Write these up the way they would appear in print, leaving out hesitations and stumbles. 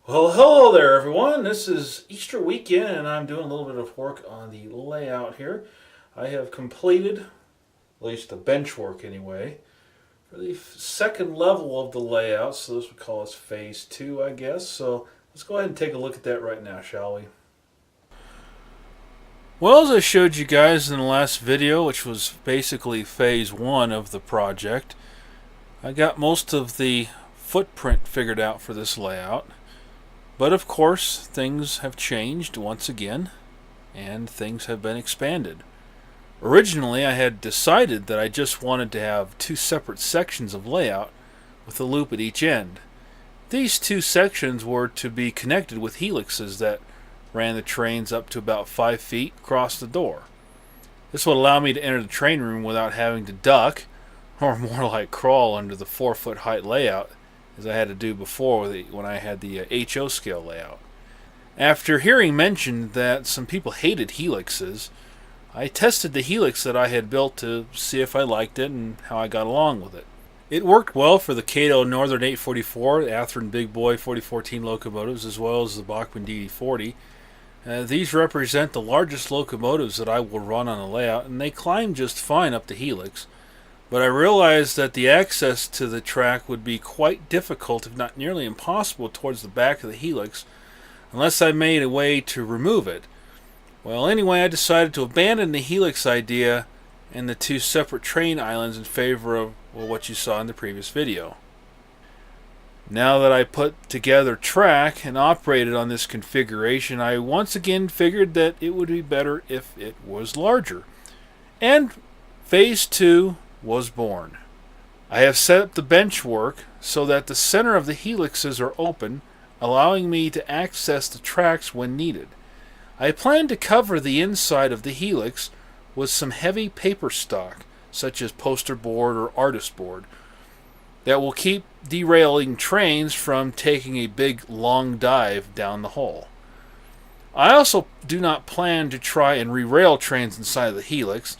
Well, hello there, everyone. This is Easter weekend, and I'm doing a little bit of work on the layout here. I have completed, at least the bench work anyway, for the second level of the layout. So this would call us phase two, I guess. So let's go ahead and take a look at that right now, shall we? Well, as I showed you guys in the last video, which was basically phase one of the project, I got most of the footprint figured out for this layout. But of course, things have changed once again, and things have been expanded. Originally, I had decided that I just wanted to have two separate sections of layout with a loop at each end. These two sections were to be connected with helixes that ran the trains up to about 5 feet across the door. This would allow me to enter the train room without having to duck, or more like crawl under the 4-foot height layout as I had to do before when I had the HO scale layout. After hearing mentioned that some people hated helixes, I tested the helix that I had built to see if I liked it and how I got along with it. It worked well for the Cato Northern 844, Athearn Big Boy 4014 locomotives, as well as the Bachmann DD40. These represent the largest locomotives that I will run on the layout, and they climb just fine up the helix. But I realized that the access to the track would be quite difficult, if not nearly impossible, towards the back of the helix, unless I made a way to remove it. Well, anyway, I decided to abandon the helix idea and the two separate train islands in favor of what you saw in the previous video. Now that I put together track and operated on this configuration, I once again figured that it would be better if it was larger. And phase 2 was born. I have set up the bench work so that the center of the helixes are open, allowing me to access the tracks when needed. I plan to cover the inside of the helix with some heavy paper stock, such as poster board or artist board, that will keep derailing trains from taking a big long dive down the hole. I also do not plan to try and re-rail trains inside of the helix.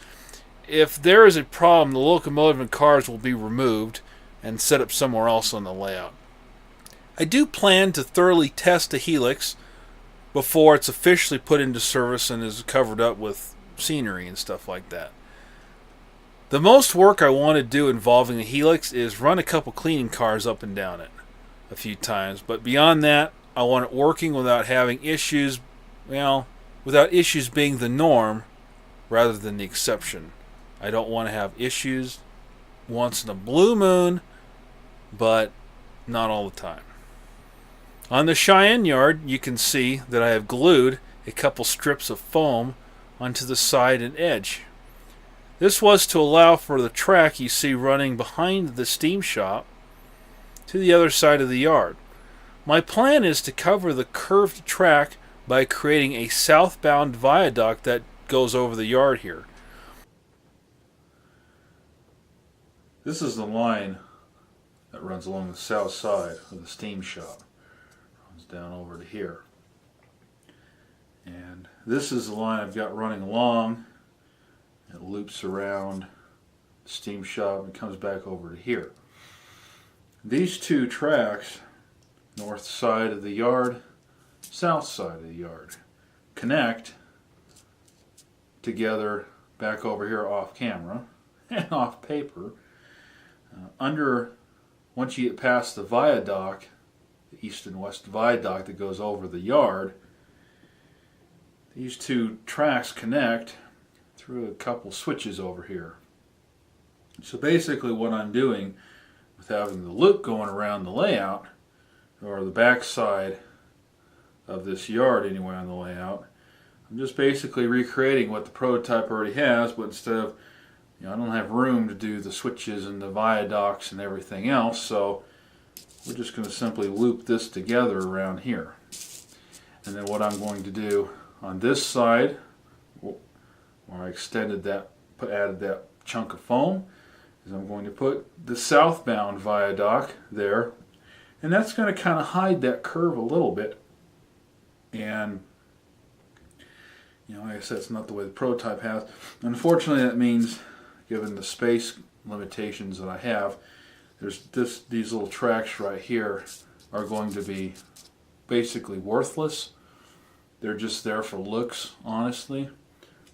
If there is a problem, the locomotive and cars will be removed and set up somewhere else on the layout. I do plan to thoroughly test the helix before it's officially put into service and is covered up with scenery and stuff like that. The most work I want to do involving the helix is run a couple cleaning cars up and down it a few times, but beyond that, I want it working without having issues, without issues being the norm rather than the exception. I don't want to have issues once in a blue moon, but not all the time. On the Cheyenne yard, you can see that I have glued a couple strips of foam onto the side and edge. This was to allow for the track you see running behind the steam shop to the other side of the yard. My plan is to cover the curved track by creating a southbound viaduct that goes over the yard here. This is the line that runs along the south side of the steam shop. Runs down over to here. And this is the line I've got running along. It loops around the steam shop and comes back over to here. These two tracks, north side of the yard, south side of the yard, connect together back over here off camera and off paper. Once you get past the viaduct, the east and west viaduct that goes over the yard, these two tracks connect through a couple switches over here. So basically what I'm doing with having the loop going around the layout, or the back side of this yard anyway on the layout, I'm just basically recreating what the prototype already has, but instead of I don't have room to do the switches and the viaducts and everything else, so we're just going to simply loop this together around here. And then what I'm going to do on this side, where I extended that, added that chunk of foam, is I'm going to put the southbound viaduct there, and that's going to kind of hide that curve a little bit. And like I said, it's not the way the prototype has. Unfortunately, that means, given the space limitations that I have, these little tracks right here are going to be basically worthless. They're just there for looks, honestly.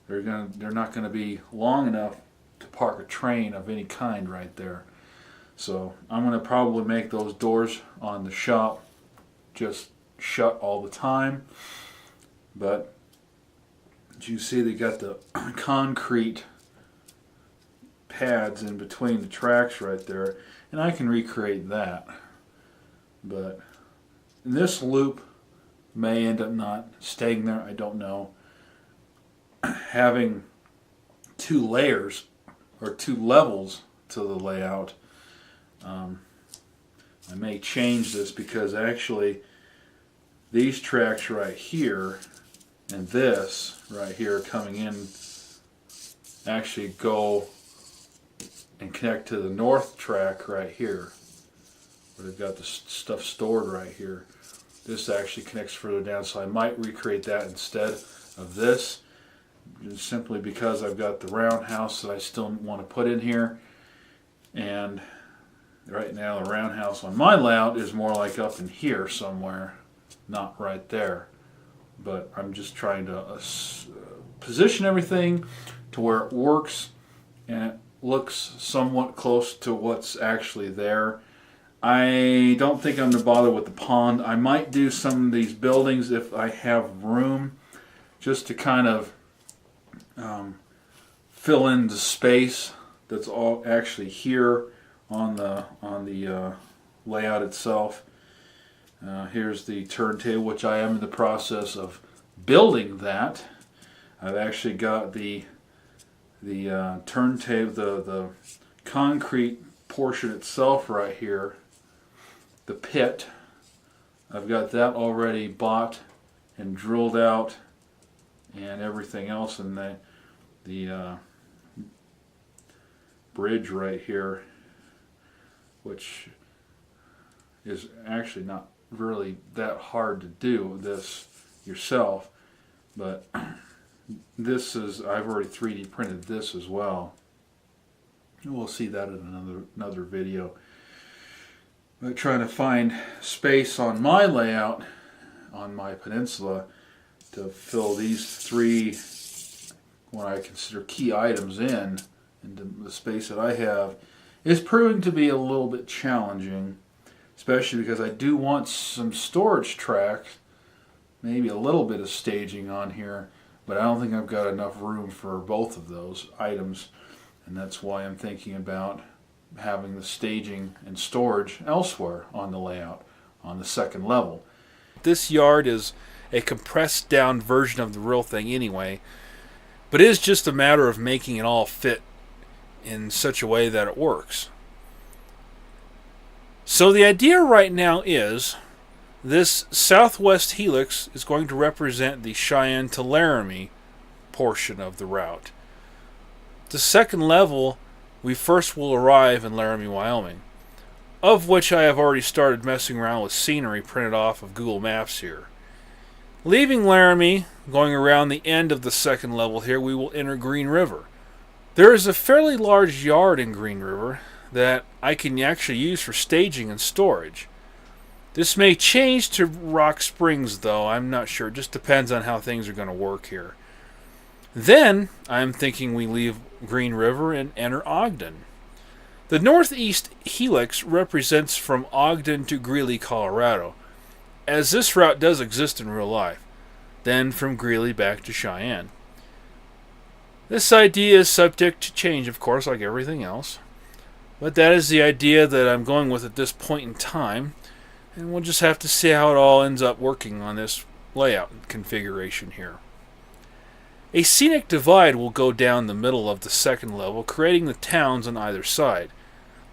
They're not gonna be long enough to park a train of any kind right there. So I'm gonna probably make those doors on the shop just shut all the time. But as you see, they got the concrete pads in between the tracks right there, and I can recreate that. But this loop may end up not staying there, I don't know. Having two layers or two levels to the layout, I may change this, because actually these tracks right here and this right here coming in actually go and connect to the north track right here, where they've got the stuff stored right here. This actually connects further down, so I might recreate that instead of this, just simply because I've got the roundhouse that I still want to put in here. And right now the roundhouse on my layout is more like up in here somewhere, not right there. But I'm just trying to position everything to where it works and it looks somewhat close to what's actually there. I don't think I'm going to bother with the pond. I might do some of these buildings if I have room, just to kind of fill in the space that's all actually here on the layout itself. Here's the turntable, which I am in the process of building that. I've actually got the turntable, the concrete portion itself right here, the pit. I've got that already bought and drilled out, and everything else in the bridge right here, which is actually not really that hard to do this yourself, but this is, I've already 3D printed this as well. We'll see that in another video. But trying to find space on my layout on my peninsula to fill these three, what I consider key items into the space that I have, is proving to be a little bit challenging, especially because I do want some storage tracks, maybe a little bit of staging on here, but I don't think I've got enough room for both of those items, and that's why I'm thinking about having the staging and storage elsewhere on the layout on the second level. This yard is a compressed down version of the real thing anyway, but it is just a matter of making it all fit in such a way that it works. So the idea right now is this southwest helix is going to represent the Cheyenne to Laramie portion of the route. The second level, we first will arrive in Laramie, Wyoming, of which I have already started messing around with scenery printed off of Google Maps here. Leaving Laramie, going around the end of the second level here, we will enter Green River. There is a fairly large yard in Green River that I can actually use for staging and storage. This may change to Rock Springs, though. I'm not sure. It just depends on how things are going to work here. Then, I'm thinking we leave Green River and enter Ogden. The northeast helix represents from Ogden to Greeley, Colorado, as this route does exist in real life. Then from Greeley back to Cheyenne. This idea is subject to change, of course, like everything else. But that is the idea that I'm going with at this point in time, and we'll just have to see how it all ends up working on this layout configuration here. A scenic divide will go down the middle of the second level, creating the towns on either side.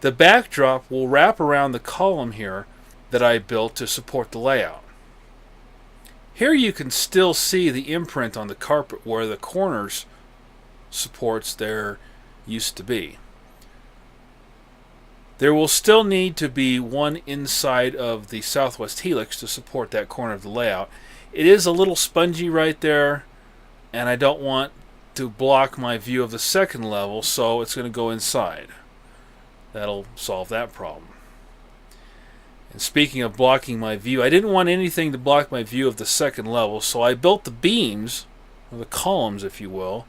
The backdrop will wrap around the column here that I built to support the layout. Here you can still see the imprint on the carpet where the corners supports there used to be. There will still need to be one inside of the southwest helix to support that corner of the layout. It is a little spongy right there, and I don't want to block my view of the second level, so it's going to go inside. That'll solve that problem. And speaking of blocking my view, I didn't want anything to block my view of the second level, so I built the beams, or the columns if you will,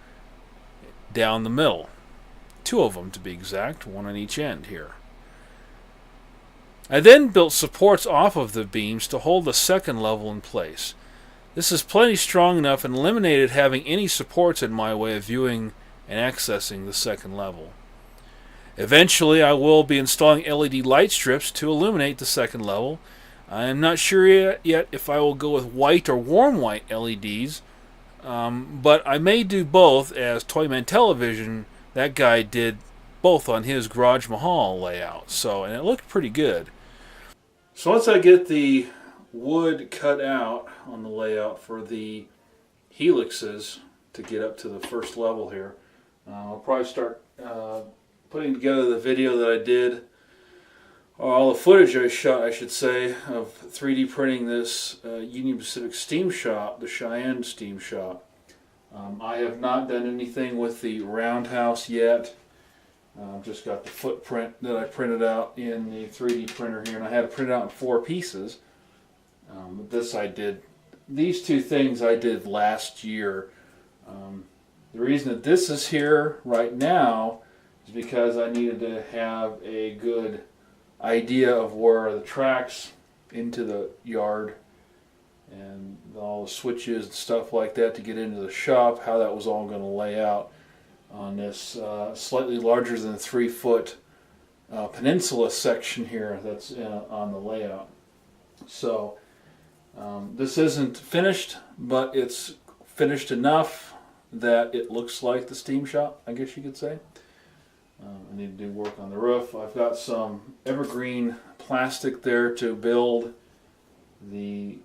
down the middle. 2 of them to be exact, 1 on each end here. I then built supports off of the beams to hold the second level in place. This is plenty strong enough and eliminated having any supports in my way of viewing and accessing the second level. Eventually I will be installing LED light strips to illuminate the second level. I am not sure yet if I will go with white or warm white LEDs, but I may do both, as Toyman Television, that guy, did both on his Garage Mahal layout, and it looked pretty good. So once I get the wood cut out on the layout for the helixes to get up to the first level here, I'll probably start putting together the video that I did, or all the footage I shot, I should say, of 3D printing this Union Pacific steam shop, the Cheyenne steam shop. I have not done anything with the roundhouse yet. I've just got the footprint that I printed out in the 3D printer here, and I had it printed out in 4 pieces. But this I did, these 2 things I did last year. The reason that this is here right now is because I needed to have a good idea of where the tracks into the yard and all the switches and stuff like that to get into the shop, how that was all going to lay out on this slightly larger than 3-foot peninsula section here that's on the layout. So this isn't finished, but it's finished enough that it looks like the steam shop, I guess you could say. I need to do work on the roof. I've got some evergreen plastic there to build the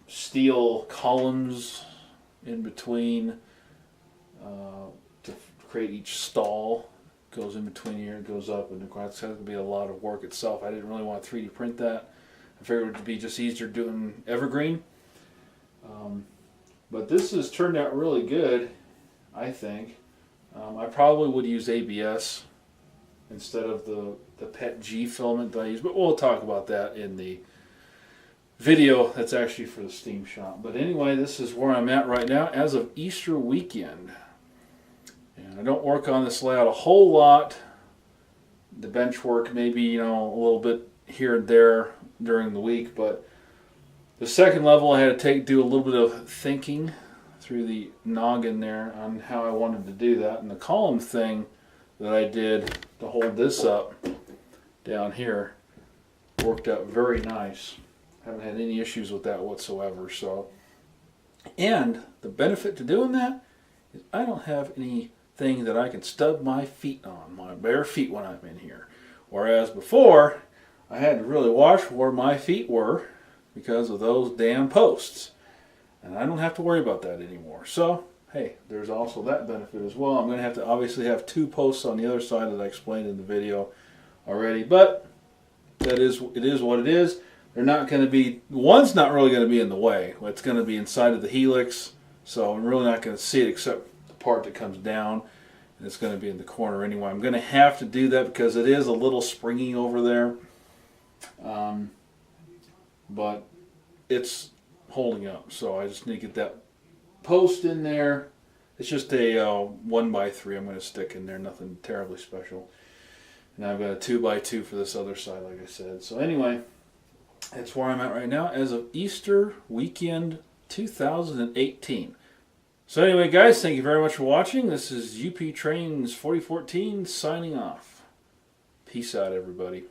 steel columns in between to create each stall. Goes in between here, it goes up, and it's going to be a lot of work itself. I didn't really want to 3D print that. I figured it would be just easier doing evergreen. But this has turned out really good, I think. I probably would use ABS instead of the PET G filament that I use, but we'll talk about that in the video that's actually for the steam shop. But anyway, this is where I'm at right now as of Easter weekend. And I don't work on this layout a whole lot. The bench work maybe, a little bit here and there during the week, but the second level I had to do a little bit of thinking through the noggin there on how I wanted to do that. And the column thing that I did to hold this up down here worked out very nice. Haven't had any issues with that whatsoever. And the benefit to doing that is I don't have anything that I can stub my feet on, my bare feet, when I'm in here. Whereas before, I had to really watch where my feet were because of those damn posts. And I don't have to worry about that anymore. So, hey, there's also that benefit as well. I'm going to have to obviously have 2 posts on the other side that I explained in the video already. But it is what it is. They're not going to be, one's not really going to be in the way. It's going to be inside of the helix. So I'm really not going to see it except the part that comes down. And it's going to be in the corner anyway. I'm going to have to do that because it is a little springy over there. But it's holding up, so I just need to get that post in there. It's just a 1x3 I'm going to stick in there, nothing terribly special. And I've got a 2x2 for this other side, like I said. So anyway, that's where I'm at right now as of Easter weekend 2018. So anyway, guys, thank you very much for watching. This is UP Trains 4014 signing off. Peace out, everybody.